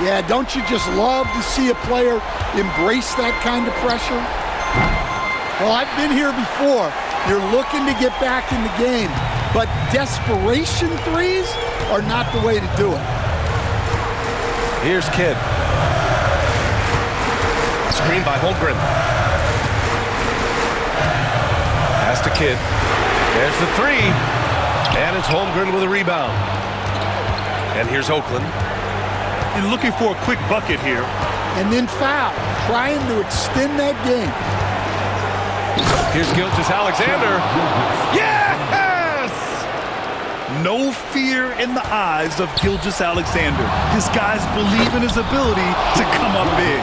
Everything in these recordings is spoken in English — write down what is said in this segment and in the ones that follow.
Yeah, don't you just love to see a player embrace that kind of pressure? Well, I've been here before. You're looking to get back in the game, but desperation threes are not the way to do it. Here's Kidd. Screen by Holmgren. Pass to Kidd. There's the three. And it's Holmgren with a rebound. And here's Oakland. And looking for a quick bucket here. And then foul, trying to extend that game. Here's Gilgeous-Alexander. Yes! No fear in the eyes of Gilgeous-Alexander. His guys believe in his ability to come up big.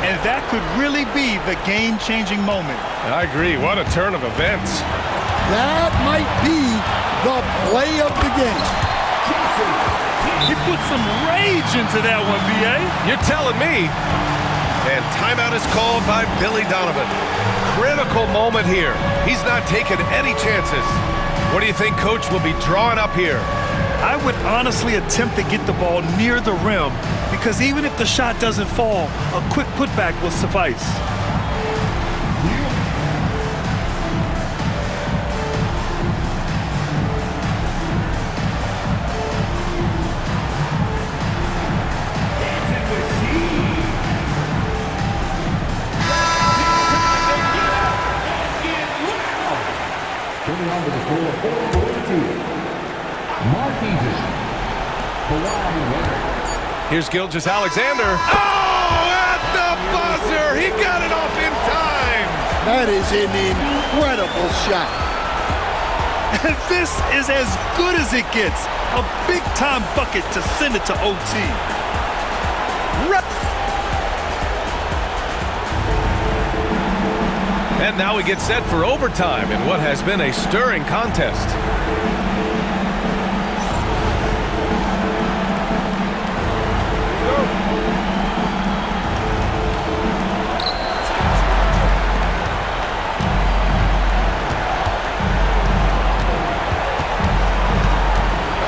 And that could really be the game-changing moment. I agree. What a turn of events. That might be the play of the game. He put some rage into that one, B.A. You're telling me. And timeout is called by Billy Donovan. Critical moment here. He's not taking any chances. What do you think Coach will be drawing up here? I would honestly attempt to get the ball near the rim because even if the shot doesn't fall, a quick putback will suffice. Here's Gilgeous-Alexander. Oh, at the buzzer! He got it off in time! That is an incredible shot. And this is as good as it gets. A big-time bucket to send it to OT. And now we get set for overtime in what has been a stirring contest.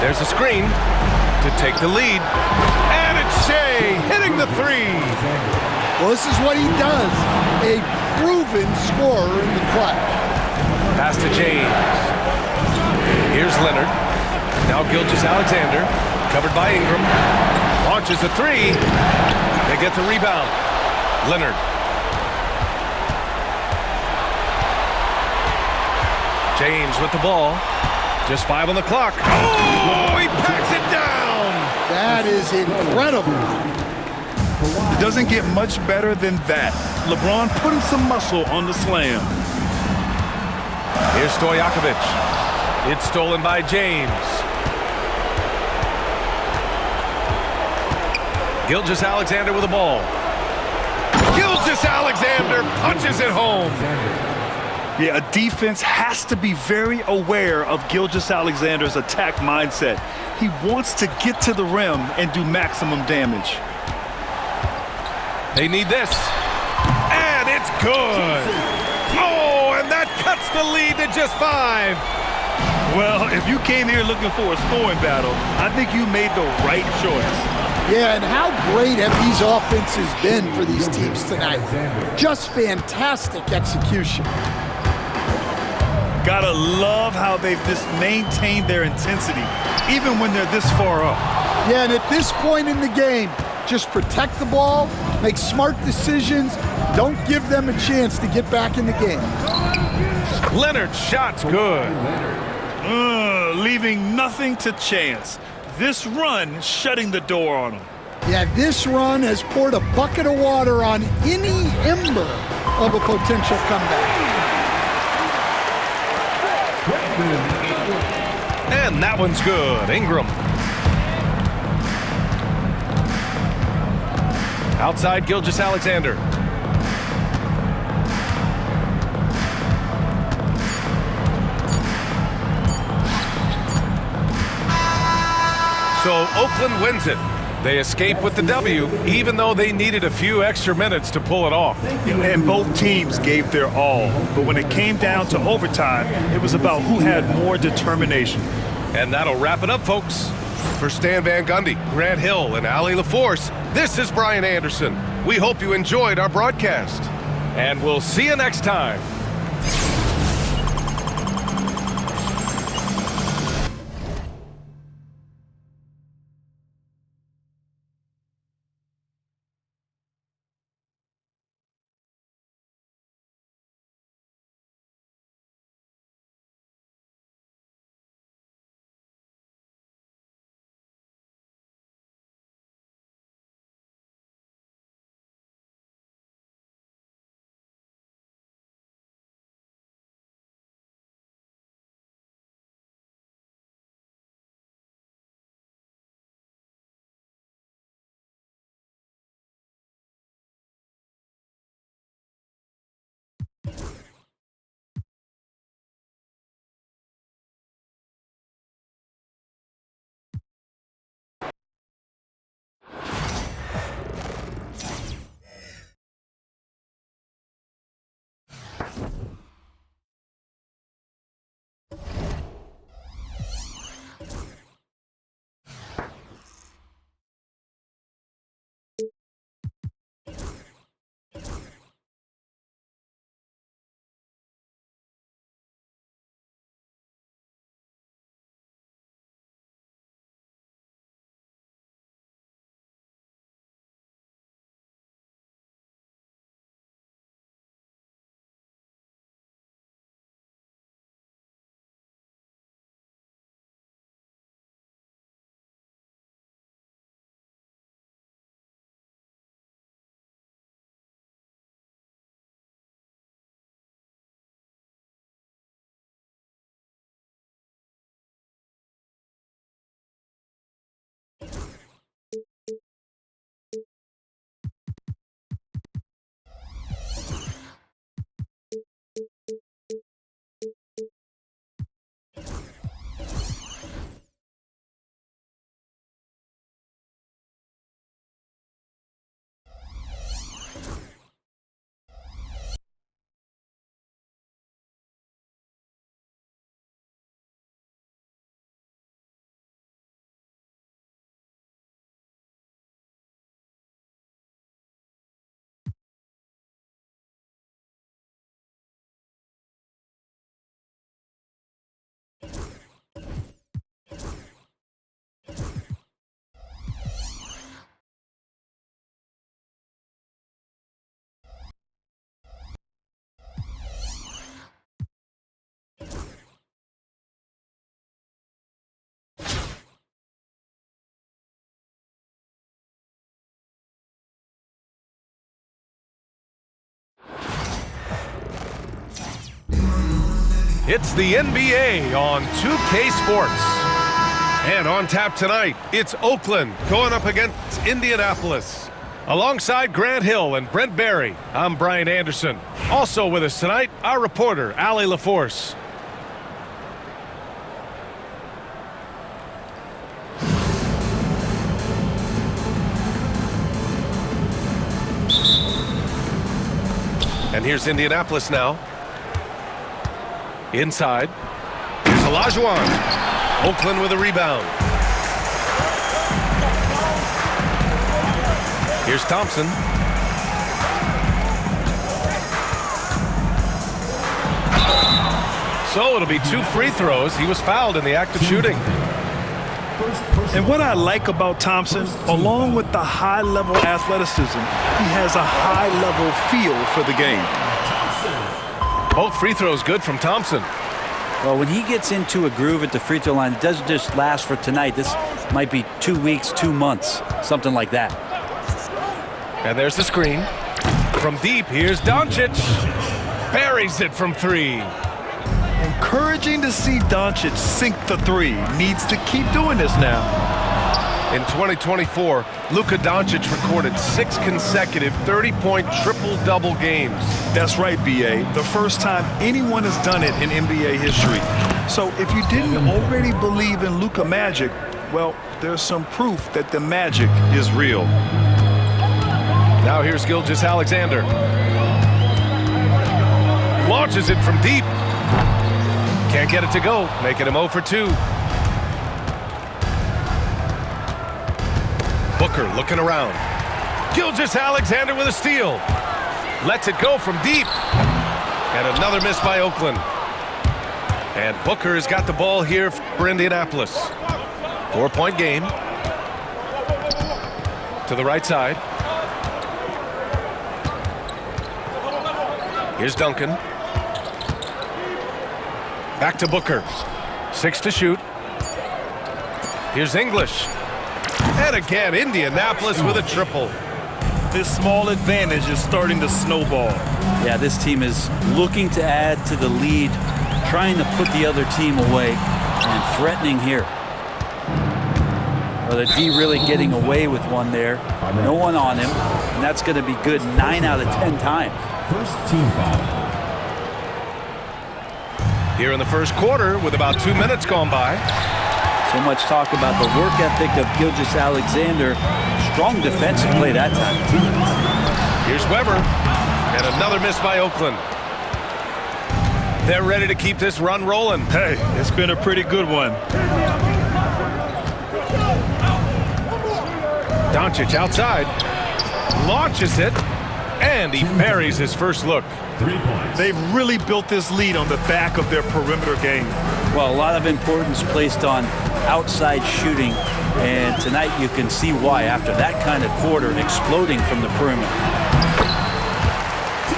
There's a screen to take the lead. And it's Shea hitting the three. Well, this is what he does. A proven scorer in the clutch. Pass to James. Here's Leonard. Now Gilgeous-Alexander. Covered by Ingram. Launches a three. They get the rebound. Leonard. James with the ball. Just 5 on the clock. Oh, he packs it down. That is incredible. It doesn't get much better than that. LeBron putting some muscle on the slam. Here's Stojakovic. It's stolen by James. Gilgeous-Alexander with the ball. Gilgeous-Alexander punches it home. Yeah, a defense has to be very aware of Gilgeous-Alexander's attack mindset. He wants to get to the rim and do maximum damage. They need this. And it's good. Oh, and that cuts the lead to just 5. Well, if you came here looking for a scoring battle, I think you made the right choice. Yeah, and how great have these offenses been for these teams tonight? Just fantastic execution. Gotta love how they've just maintained their intensity, even when they're this far up. Yeah, and at this point in the game, just protect the ball, make smart decisions, don't give them a chance to get back in the game. Leonard's shot's good. Leaving nothing to chance. This run shutting the door on them. Yeah, this run has poured a bucket of water on any ember of a potential comeback. And that one's good. Ingram. Outside Gilgeous-Alexander. So Oakland wins it. They escape with the W, even though they needed a few extra minutes to pull it off. And both teams gave their all. But when it came down to overtime, it was about who had more determination. And that'll wrap it up, folks. For Stan Van Gundy, Grant Hill, and Allie LaForce, this is Brian Anderson. We hope you enjoyed our broadcast. And we'll see you next time. It's the NBA on 2K Sports. And on tap tonight, it's Oakland going up against Indianapolis. Alongside Grant Hill and Brent Barry, I'm Brian Anderson. Also with us tonight, our reporter, Allie LaForce. And here's Indianapolis now. Inside. Here's Olajuwon. Oakland with a rebound. Here's Thompson. So it'll be 2 free throws. He was fouled in the act of shooting. And what I like about Thompson, along with the high-level athleticism, he has a high-level feel for the game. Both free throws good from Thompson. Well, when he gets into a groove at the free throw line, it doesn't just last for tonight. This might be 2 weeks, 2 months, something like that. And there's the screen. From deep, here's Doncic. Buries it from 3. Encouraging to see Doncic sink the 3. Needs to keep doing this now. In 2024, Luka Doncic recorded 6 consecutive 30-point triple-double games. That's right, B.A. The first time anyone has done it in NBA history. So if you didn't already believe in Luka magic, well, there's some proof that the magic is real. Now here's Gilgeous-Alexander. Launches it from deep. Can't get it to go, making him 0 for 2. Booker looking around. Gilgeous-Alexander with a steal. Lets it go from deep. And another miss by Oakland. And Booker has got the ball here for Indianapolis. 4-point game. To the right side. Here's Duncan. Back to Booker. 6 to shoot. Here's English. And again, Indianapolis with a triple. This small advantage is starting to snowball. Yeah, this team is looking to add to the lead, trying to put the other team away, and threatening here. Well, the D really getting away with one there. No one on him, and that's going to be good 9 out of 10 times. First team foul. Here in the first quarter with about 2 minutes gone by. So much talk about the work ethic of Gilgeous-Alexander. Strong defensive play that time. Here's Weber. And another miss by Oakland. They're ready to keep this run rolling. Hey, it's been a pretty good one. Doncic outside. Launches it. And he buries his first look. 3 points. They've really built this lead on the back of their perimeter game. Well, a lot of importance placed on outside shooting, and tonight you can see why after that kind of quarter exploding from the perimeter.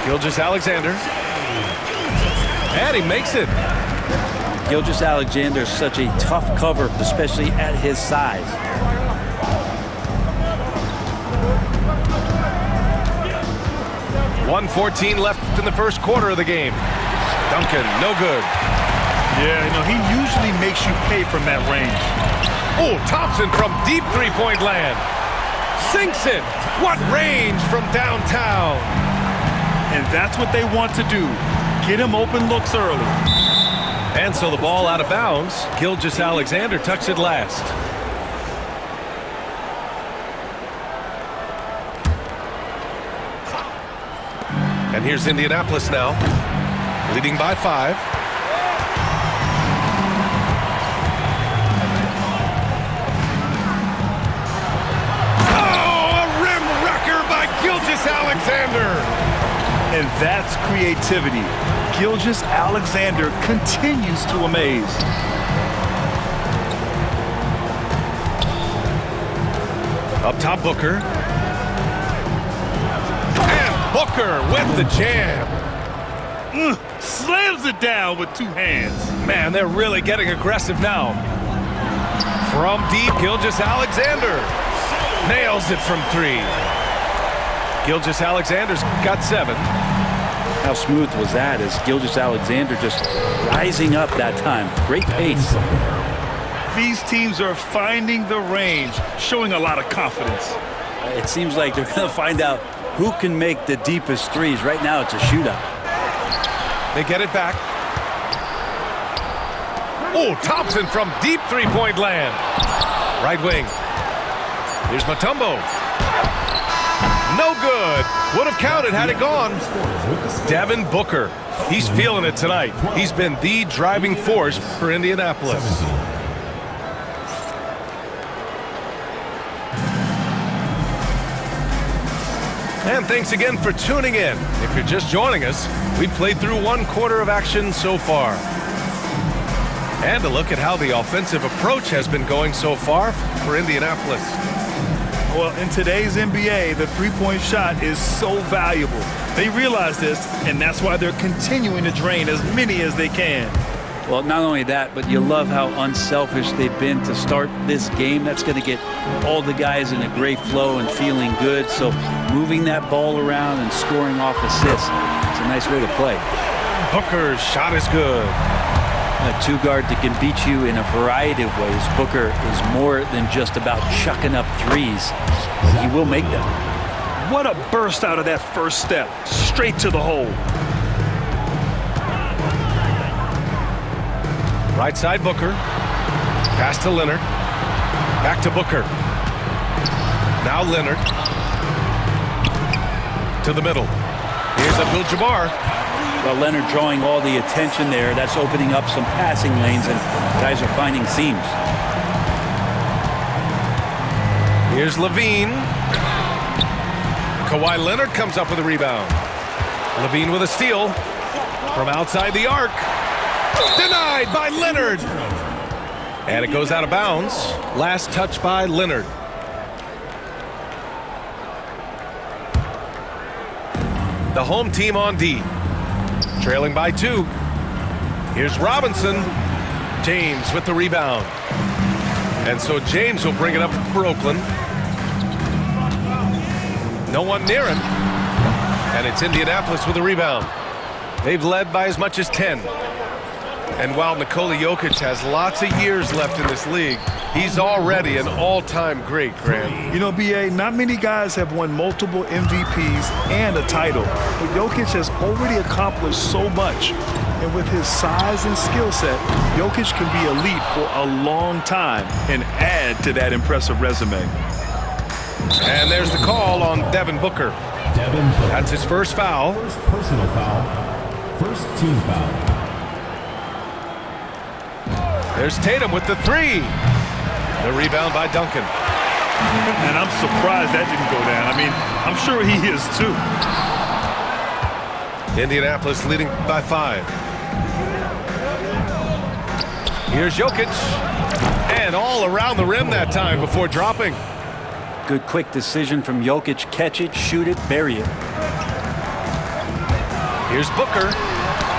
Gilgeous-Alexander. And he makes it. Gilgeous-Alexander is such a tough cover, especially at his size. .114 left in the first quarter of the game. Duncan, no good. Yeah, you know, he usually makes you pay from that range. Oh, Thompson from deep three-point land. Sinks it. What range from downtown. And that's what they want to do. Get him open looks early. And so the ball out of bounds. Gilgeous-Alexander tucks it last. And here's Indianapolis now, leading by 5. Oh, a rim wrecker by Gilgeous-Alexander. And that's creativity. Gilgeous-Alexander continues to amaze. Up top, Booker. Booker with the jam. Slams it down with 2 hands. Man, they're really getting aggressive now. From deep, Gilgeous-Alexander nails it from 3. Gilgeous-Alexander's got 7. How smooth was that as Gilgeous-Alexander just rising up that time. Great pace. These teams are finding the range, showing a lot of confidence. It seems like they're going to find out who can make the deepest threes. Right now, it's a shootout. They get it back. Oh, Thompson from deep three-point land. Right wing. Here's Mutombo. No good. Would have counted had it gone. Devin Booker. He's feeling it tonight. He's been the driving force for Indianapolis. And thanks again for tuning in. If you're just joining us, we've played through 1 quarter of action so far. And a look at how the offensive approach has been going so far for Indianapolis. Well, in today's NBA, the three-point shot is so valuable. They realize this, and that's why they're continuing to drain as many as they can. Well, not only that, but you love how unselfish they've been to start this game. That's going to get all the guys in a great flow and feeling good. So moving that ball around and scoring off assists, it's a nice way to play. Booker's shot is good. A 2-guard that can beat you in a variety of ways. Booker is more than just about chucking up threes. He will make them. What a burst out of that first step, straight to the hole. Right side, Booker. Pass to Leonard. Back to Booker. Now Leonard. To the middle. Here's Abdul-Jabbar. Well, Leonard drawing all the attention there. That's opening up some passing lanes, and guys are finding seams. Here's Levine. Kawhi Leonard comes up with a rebound. Levine with a steal from outside the arc. Denied by Leonard. And it goes out of bounds. Last touch by Leonard. The home team on D. Trailing by 2. Here's Robinson. James with the rebound. And so James will bring it up for Oakland. No one near him. And it's Indianapolis with a rebound. They've led by as much as 10. And while Nikola Jokic has lots of years left in this league, he's already an all-time great, Grant. You know, B.A., not many guys have won multiple MVPs and a title. But Jokic has already accomplished so much. And with his size and skill set, Jokic can be elite for a long time and add to that impressive resume. And there's the call on Devin Booker. Devin Booker. That's his first foul. First personal foul. First team foul. There's Tatum with the 3. The rebound by Duncan. And I'm surprised that didn't go down. I mean, I'm sure he is too. Indianapolis leading by 5. Here's Jokic. And all around the rim that time before dropping. Good quick decision from Jokic. Catch it, shoot it, bury it. Here's Booker.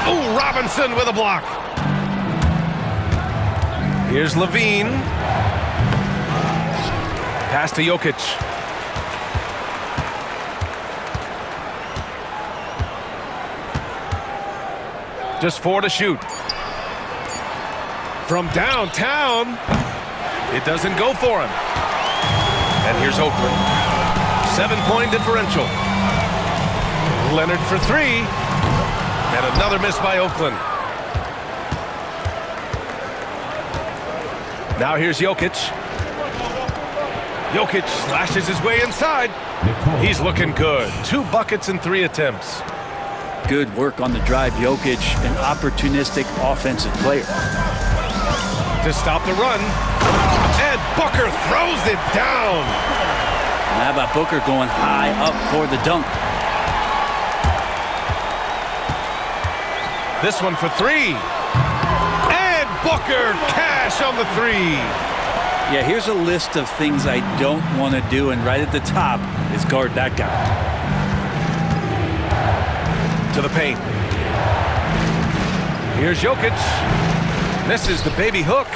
Oh, Robinson with a block. Here's Levine. Pass to Jokic. Just 4 to shoot. From downtown, it doesn't go for him. And here's Oakland. 7-point differential. Leonard for 3. And another miss by Oakland. Now here's Jokic. Jokic slashes his way inside. He's looking good. 2 buckets in 3 attempts. Good work on the drive, Jokic, an opportunistic offensive player. To stop the run. And Booker throws it down. How about Booker going high up for the dunk? This one for 3. And Booker cash on the 3. Yeah, here's a list of things I don't want to do, and right at the top is guard that guy. To the paint. Here's Jokic. Misses the baby hook.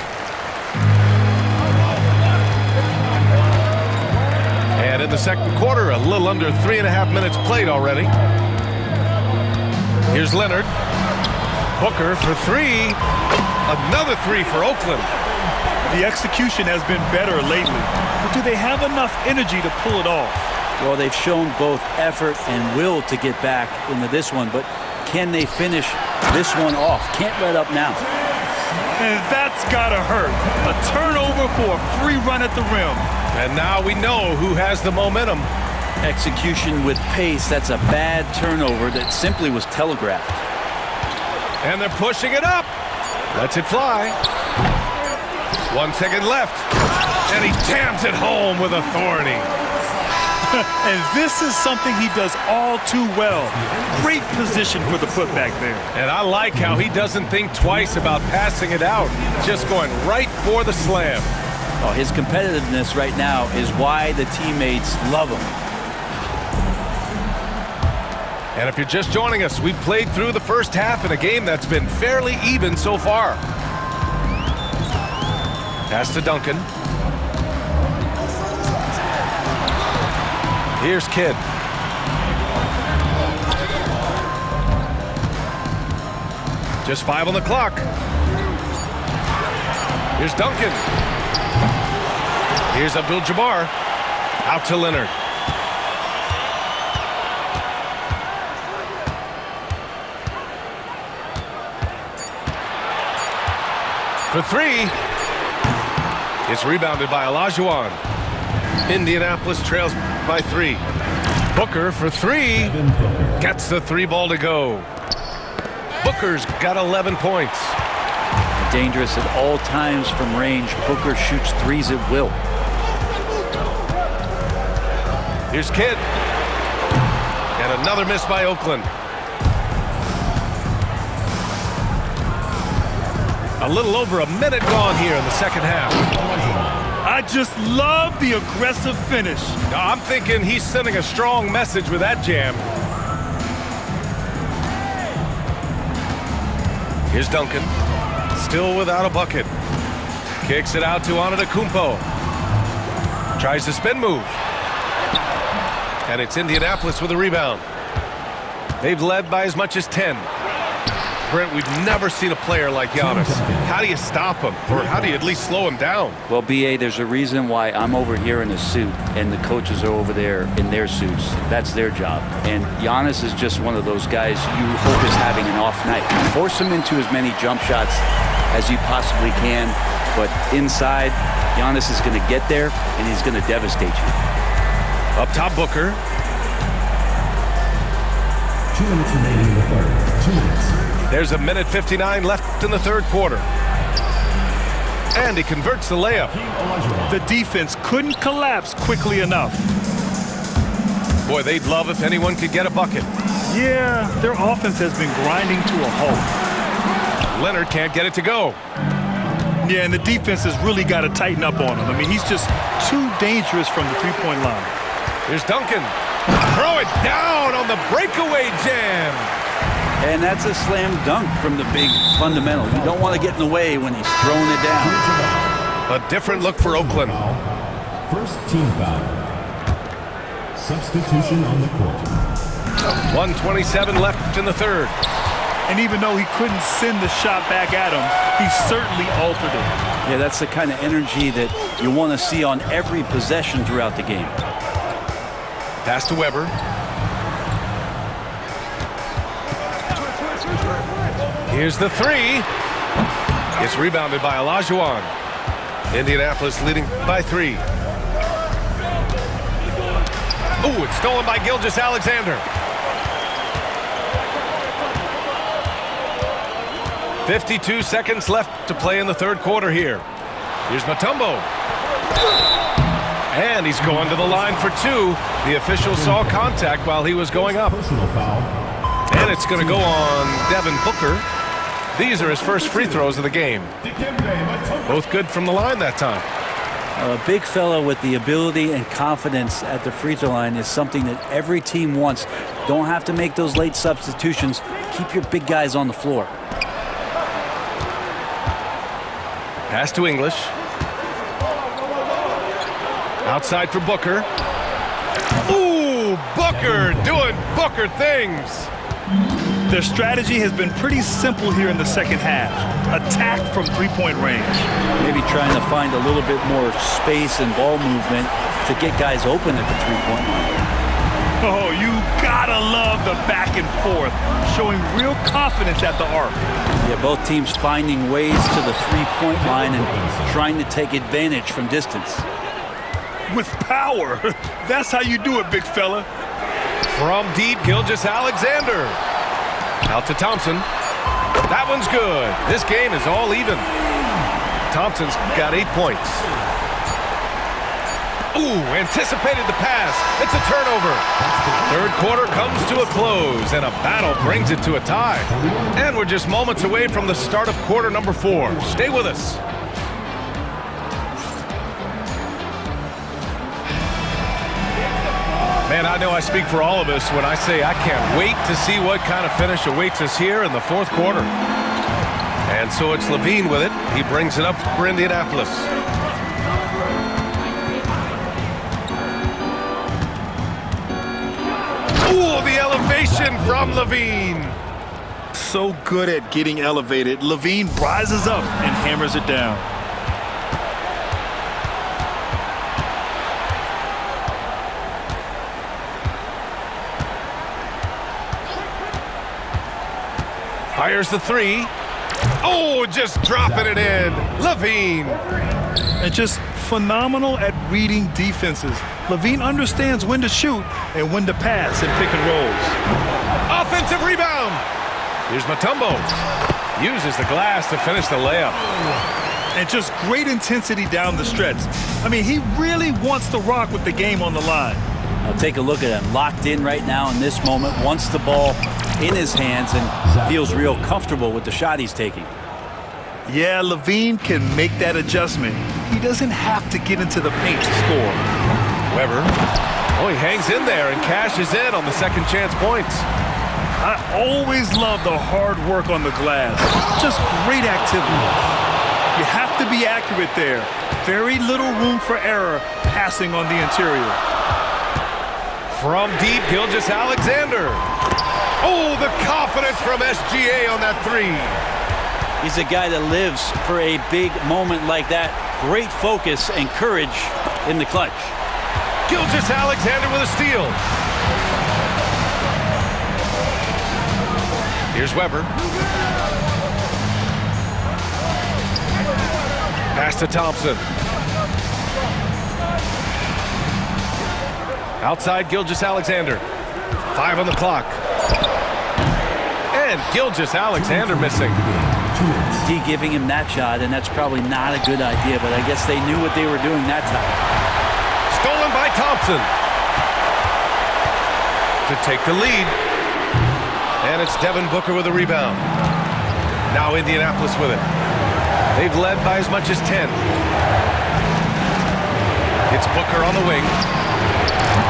And in the second quarter, a little under 3.5 minutes played already. Here's Leonard. Booker for 3. Another 3 for Oakland. The execution has been better lately. But do they have enough energy to pull it off? Well, they've shown both effort and will to get back into this one, but can they finish this one off? Can't let up now. And that's gotta hurt. A turnover for a free run at the rim. And now we know who has the momentum. Execution with pace, that's a bad turnover that simply was telegraphed. And they're pushing it up. Lets it fly. 1 second left. And he jams it home with authority. And this is something he does all too well. Great position for the putback there. And I like how he doesn't think twice about passing it out. Just going right for the slam. Oh, his competitiveness right now is why the teammates love him. And if you're just joining us, we've played through the first half in a game that's been fairly even so far. Pass to Duncan. Here's Kidd. Just 5 on the clock. Here's Duncan. Here's Abdul-Jabbar. Out to Leonard. For 3. It's rebounded by Olajuwon. Indianapolis trails by 3. Booker for 3. Gets the 3 ball to go. Booker's got 11 points. Dangerous at all times from range. Booker shoots threes at will. Here's Kidd. And another miss by Oakland. A little over a minute gone here in the second half. I just love the aggressive finish. Now, I'm thinking he's sending a strong message with that jam. Here's Duncan. Still without a bucket. Kicks it out to Antetokounmpo. Tries the spin move. And it's Indianapolis with a rebound. They've led by as much as 10. Brent, we've never seen a player like Giannis. How do you stop him? Or how do you at least slow him down? Well, B.A., there's a reason why I'm over here in a suit and the coaches are over there in their suits. That's their job. And Giannis is just one of those guys you hope is having an off night. Force him into as many jump shots as you possibly can. But inside, Giannis is going to get there and he's going to devastate you. Up top, Booker. 2 minutes remaining in the third. 2 minutes. There's a minute 59 left in the third quarter. And he converts the layup. The defense couldn't collapse quickly enough. Boy, they'd love if anyone could get a bucket. Yeah, their offense has been grinding to a halt. Leonard can't get it to go. Yeah, and the defense has really got to tighten up on him. I mean, he's just too dangerous from the three-point line. Here's Duncan. Throw it down on the breakaway jam. And that's a slam dunk from the big fundamental. You don't want to get in the way when he's throwing it down. A different look for Oakland. First team foul. Substitution on the court. 1:27 left in the third. And even though he couldn't send the shot back at him, he certainly altered it. Yeah, that's the kind of energy that you want to see on every possession throughout the game. Pass to Weber. Here's the three. It's rebounded by Olajuwon. Indianapolis leading by 3. Ooh, it's stolen by Gilgeous-Alexander. 52 seconds left to play in the third quarter here. Here's Mutombo. And he's going to the line for 2. The official saw contact while he was going up. Personal foul. And it's going to go on Devin Booker. These are his first free throws of the game. Both good from the line that time. A big fella with the ability and confidence at the free throw line is something that every team wants. Don't have to make those late substitutions. Keep your big guys on the floor. Pass to English. Outside for Booker. Ooh, Booker doing Booker things. Their strategy has been pretty simple here in the second half. Attack from three-point range. Maybe trying to find a little bit more space and ball movement to get guys open at the three-point line. Oh, you gotta love the back and forth, showing real confidence at the arc. Yeah, both teams finding ways to the three-point line and trying to take advantage from distance. With power. That's how you do it, big fella. From deep, Gilgeous-Alexander. Out to Thompson. That one's good. This game is all even. Thompson's got 8 points. Ooh, anticipated the pass. It's a turnover. Third quarter comes to a close, and a battle brings it to a tie. And we're just moments away from the start of quarter number 4. Stay with us. Man, I know I speak for all of us when I say I can't wait to see what kind of finish awaits us here in the fourth quarter. And so it's Levine with it. He brings it up for Indianapolis. Ooh, the elevation from Levine. So good at getting elevated. Levine rises up and hammers it down. Fires the three. Oh, just dropping it in. Levine. And just phenomenal at reading defenses. Levine understands when to shoot and when to pass and pick and rolls. Offensive rebound. Here's Mutombo. Uses the glass to finish the layup. And just great intensity down the stretch. I mean, he really wants to rock with the game on the line. Now take a look at him, locked in right now in this moment, wants the ball in his hands and feels real comfortable with the shot he's taking. Yeah, LaVine can make that adjustment. He doesn't have to get into the paint to score. Weber. Oh, he hangs in there and cashes in on the second chance points. I always love the hard work on the glass. Just great activity. You have to be accurate there. Very little room for error passing on the interior. From deep, Gilgeous-Alexander. Oh, the confidence from SGA on that three. He's a guy that lives for a big moment like that. Great focus and courage in the clutch. Gilgeous-Alexander with a steal. Here's Weber. Pass to Thompson. Outside Gilgeous-Alexander. 5 on the clock. And Gilgeous-Alexander missing. D giving him that shot, and that's probably not a good idea, but I guess they knew what they were doing that time. Stolen by Thompson. To take the lead. And it's Devin Booker with a rebound. Now Indianapolis with it. They've led by as much as 10. It's Booker on the wing.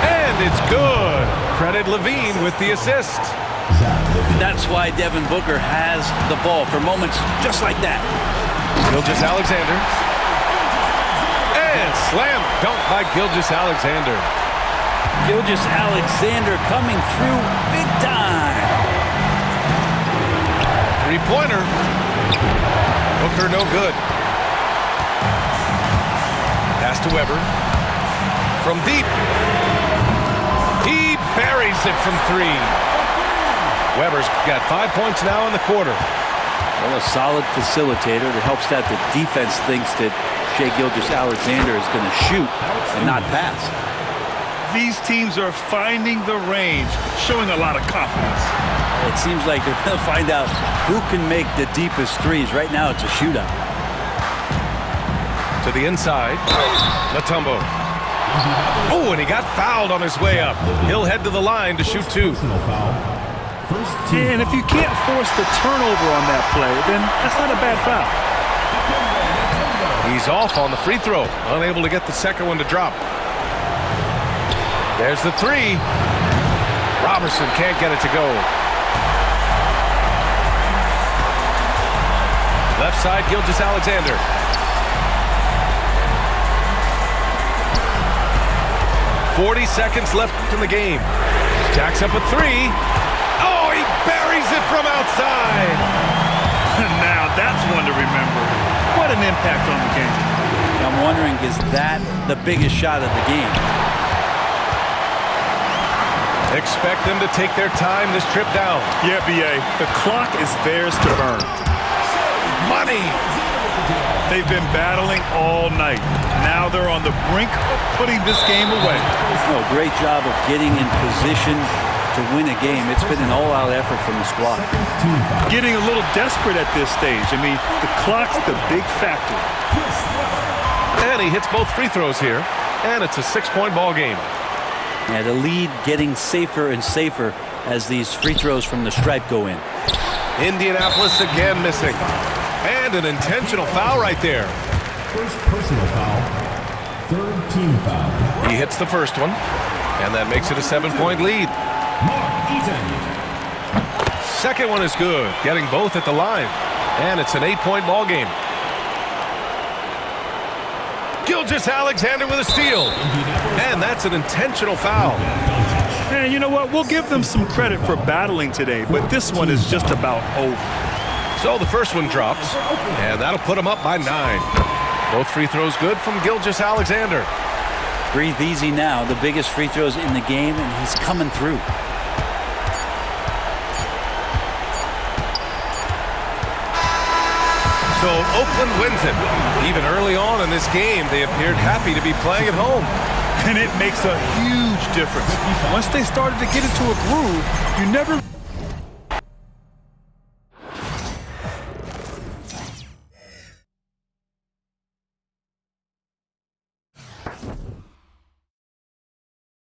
And it's good. Credit LaVine with the assist. That's why Devin Booker has the ball for moments just like that. Gilgeous-Alexander. And slam dunk by Gilgeous-Alexander. Gilgeous-Alexander coming through big time. Three-pointer. Booker no good. Pass to Weber. From deep. He buries it from three. Weber's got 5 points now in the quarter. Well, a solid facilitator that helps that the defense thinks that Shai Gilgeous-Alexander is going to shoot and not pass. These teams are finding the range, showing a lot of confidence. It seems like they're going to find out who can make the deepest threes. Right now, it's a shootout. To the inside. Mutombo. Oh, and he got fouled on his way up. He'll head to the line to shoot two. And if you can't force the turnover on that play, then that's not a bad foul. He's off on the free throw. Unable to get the second one to drop. There's the three. Robertson can't get it to go. Left side, Gilgeous-Alexander. "40 seconds left in the game. Jacks up a three. Oh, he buries it from outside. Now that's one to remember. What an impact on the game. I'm wondering, is that the biggest shot of the game? Expect them to take their time this trip down. Yeah, B.A., the clock is theirs to burn. Money. They've been battling all night. Now they're on the brink of putting this game away. Oh, great job of getting in position to win a game. It's been an all-out effort from the squad. Getting a little desperate at this stage. I mean, the clock's the big factor. And he hits both free throws here. And it's a 6-point ball game. Yeah, the lead getting safer and safer as these free throws from the stripe go in. Indianapolis again missing. And an intentional foul right there. First personal foul. Third team foul. He hits the first one. And that makes it a 7-point lead. Mark Eaton. Second one is good. Getting both at the line. And it's an 8-point ball game. Gilgeous-Alexander with a steal. And that's an intentional foul. And you know what? We'll give them some credit for battling today, but this one is just about over. So the first one drops, and that'll put them up by 9. Both free throws good from Gilgeous-Alexander. Breathe easy now. The biggest free throws in the game, and he's coming through. So Oakland wins it. Even early on in this game, they appeared happy to be playing at home. And it makes a huge difference. Once they started to get into a groove, you never